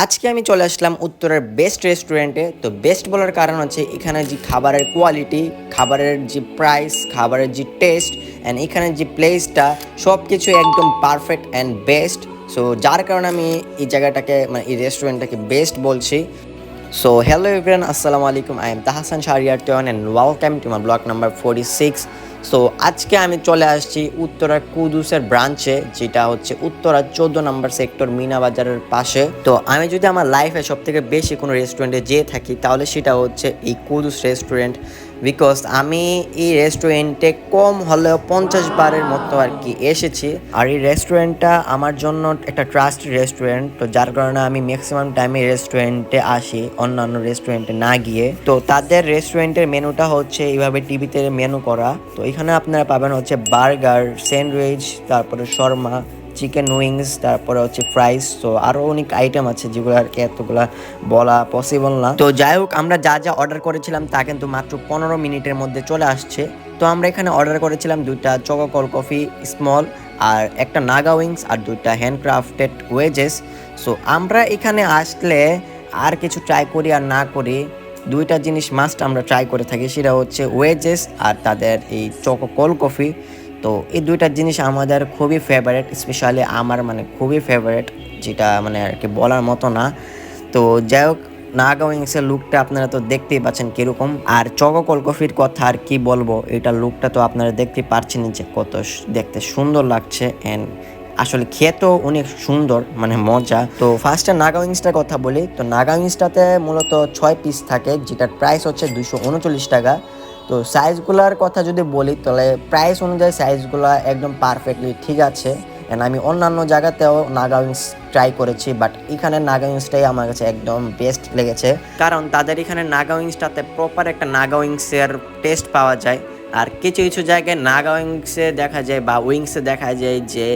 আজকে আমি চলে আসলাম উত্তরের বেস্ট রেস্টুরেন্টে। তো বেস্ট বলার কারণ হচ্ছে এখানে যে খাবারের কোয়ালিটি, খাবারের যে প্রাইস, খাবারের যে টেস্ট অ্যান্ড এখানে যে প্লেসটা সব কিছু একদম পারফেক্ট অ্যান্ড বেস্ট। সো যার কারণে আমি এই জায়গাটাকে মানে এই রেস্টুরেন্টটাকে বেস্ট বলছি। সো হ্যালো এভরিওয়ান, আসসালামু আলাইকুম। I am Tahsan Shahriar Ton and welcome to my blog number 46। সো আজকে আমি চলে আসছি উত্তরা কুদুসের ব্রাঞ্চে, যেটা হচ্ছে উত্তরা 14 নম্বর সেক্টর মিনা বাজারের পাশে। তো আমি যদি আমার লাইফে সব থেকে বেশি কোনো রেস্টুরেন্টে যেয়ে থাকি তাহলে সেটা হচ্ছে এই কুদুস রেস্টুরেন্ট। বিকজ আমি এই রেস্টুরেন্টে কম হলেও 50 বারের মতো আর কি এসেছি। আর এই রেস্টুরেন্টটা আমার জন্য একটা ট্রাস্ট রেস্টুরেন্ট, তো যার কারণে আমি ম্যাক্সিমাম টাইমে রেস্টুরেন্টে আসি অন্যান্য রেস্টুরেন্টে না গিয়ে। তো তাদের রেস্টুরেন্টের মেনুটা হচ্ছে এইভাবে টিভিতে মেনু করা। তো এখানে আপনারা পাবেন হচ্ছে বার্গার, স্যান্ডউইচ, তারপরে শর্মা, চিকেন উইংস, তারপরে হচ্ছে ফ্রাইস। তো আরও অনেক আইটেম আছে যেগুলো আর কি এতগুলা বলা পসিবল না। তো যাই হোক, আমরা যা যা অর্ডার করেছিলাম তা কিন্তু মাত্র 15 মিনিটের মধ্যে চলে আসছে। তো আমরা এখানে অর্ডার করেছিলাম 2টা চকো কোল্ড কফি স্মল, আর একটা নাগা উইংস, আর 2টা হ্যান্ডক্রাফটেড ওয়েজেস। সো আমরা এখানে আসলে আর কিছু ট্রাই করি আর না করি, 2টা জিনিস মাস্ট আমরা ট্রাই করে থাকি, সেটা হচ্ছে ওয়েজেস আর তাদের এই চকো কোল্ড কফি। তো এই 2টা জিনিস আমাদের খুবই ফেভারেট, স্পেশালি আমার মানে খুবই ফেভারেট, যেটা মানে আর কি বলার মতো না। তো যাই হোক, নাগা উইংসের লুকটা আপনারা তো দেখতেই পাচ্ছেন কিরকম, আর চকো কোল্ড কফির কথা আর কি বলবো, এটার লুকটা তো আপনারা দেখতে পাচ্ছেন যে কত দেখতে সুন্দর লাগছে অ্যান্ড আসলে খেতেও অনেক সুন্দর, মানে মজা। তো ফার্স্টে নাগা উইংসটার কথা বলি। তো নাগা উইংসটাতে মূলত 6 পিস থাকে, যেটার প্রাইস হচ্ছে 239 টাকা। তো সাইজগুলোর কথা যদি বলি তাহলে প্রাইস অনুযায়ী সাইজগুলো একদম পারফেক্টলি ঠিক আছে। অ্যান্ড আমি অন্যান্য জায়গাতেও নাগা উইংস ট্রাই করেছি, বাট এখানে নাগা উইংসটাই আমার কাছে একদম বেস্ট লেগেছে, কারণ তাদের এখানে নাগা উইংসটাতে প্রপার একটা নাগা উইংসের টেস্ট পাওয়া যায়। আর কিছু কিছু জায়গায় নাগা উইংসে দেখা যায় বা উইংসে দেখা যায় যে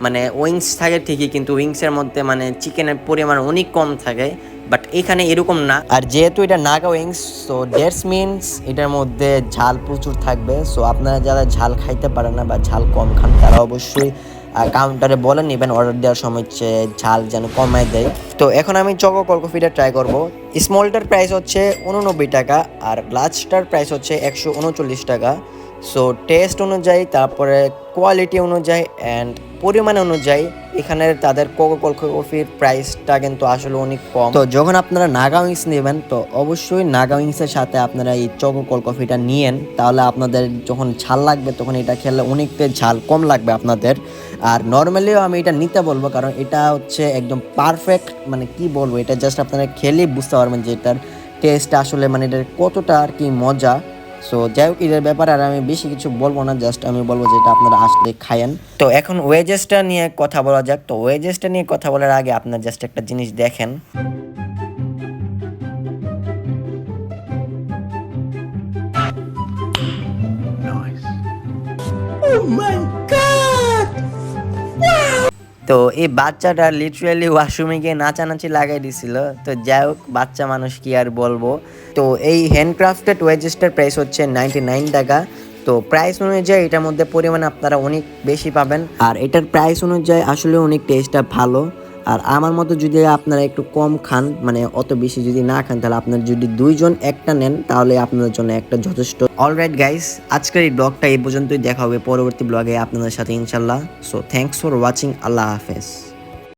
মানে উইংস থাকে ঠিকই, কিন্তু উইংসের মধ্যে মানে চিকেনের পরিমাণ অনেক কম থাকে, বাট এখানে এরকম না। আর যেহেতু এটা Naga wings, so that's means এটার মধ্যে ঝাল প্রচুর থাকবে। সো আপনারা যারা ঝাল খাইতে পারেন না বা ঝাল কম খান তারা অবশ্যই কাউন্টারে বলে নেবেন অর্ডার দেওয়ার সময় যে ঝাল যেন কমায় দেয়। তো এখন আমি চকো কোল্ড কফিটা ট্রাই করবো। স্মলটার প্রাইস হচ্ছে 89 টাকা আর লার্জটার প্রাইস হচ্ছে 139 টাকা। সো টেস্ট অনুযায়ী, তারপরে কোয়ালিটি অনুযায়ী অ্যান্ড পরিমাণ অনুযায়ী এখানে তাদের কোকো কোল্ড কফির প্রাইসটা কিন্তু আসলে অনেক কম। তো যখন আপনারা নাগা উইংস নেবেন তো অবশ্যই নাগা উইংসের সাথে আপনারা এই চকো কোল্ড কফিটা নিয়েন, তাহলে আপনাদের যখন ঝাল লাগবে তখন এটা খেলে অনেকটা ঝাল কম লাগবে আপনাদের। আর নর্মালিও আমি এটা নিতে বলবো, কারণ এটা হচ্ছে একদম পারফেক্ট, মানে কি বলবো, এটা জাস্ট আপনারা খেলেই বুঝতে পারবেন যে এটার টেস্ট আসলে মানে এটার কতটা আর কি মজা। সো যাই হোক, এটার ব্যাপারে আর আমি বেশি কিছু বলবো না, জাস্ট আমি বলবো যে এটা আপনারা আসলে খায়েন। তো এখন ওয়েজেসটা নিয়ে কথা বলা যাক। তো ওয়েজেসটা নিয়ে কথা বলার আগে আপনার জাস্ট একটা জিনিস দেখেন। তো এই বাচ্চাটা লিটারালি ওয়াশরুমে গিয়ে নাচানাচি লাগাই দিছিল। তো যাই হোক, বাচ্চা মানুষ কি আর বলবো। তো এই হ্যান্ডক্রাফটেড ওয়েজেসটার প্রাইস হচ্ছে 99 টাকা। তো প্রাইস অনুযায়ী এটার মধ্যে পরিমাণে আপনারা অনেক বেশি পাবেন, আর এটার প্রাইস অনুযায়ী আসলে অনেক টেস্টটা ভালো। আর আমার মতো যদি আপনারা একটু কম খান, মানে অত বেশি যদি না খান, তাহলে আপনারা যদি 2জন একটা নেন তাহলে আপনাদের জন্য একটা যথেষ্ট। অলরাইট গাইস, আজকের এই ব্লগটা এই পর্যন্তই। দেখা হবে পরবর্তী ব্লগে আপনাদের সাথে ইনশাল্লাহ। So thanks for watching. আল্লাহ হাফেজ।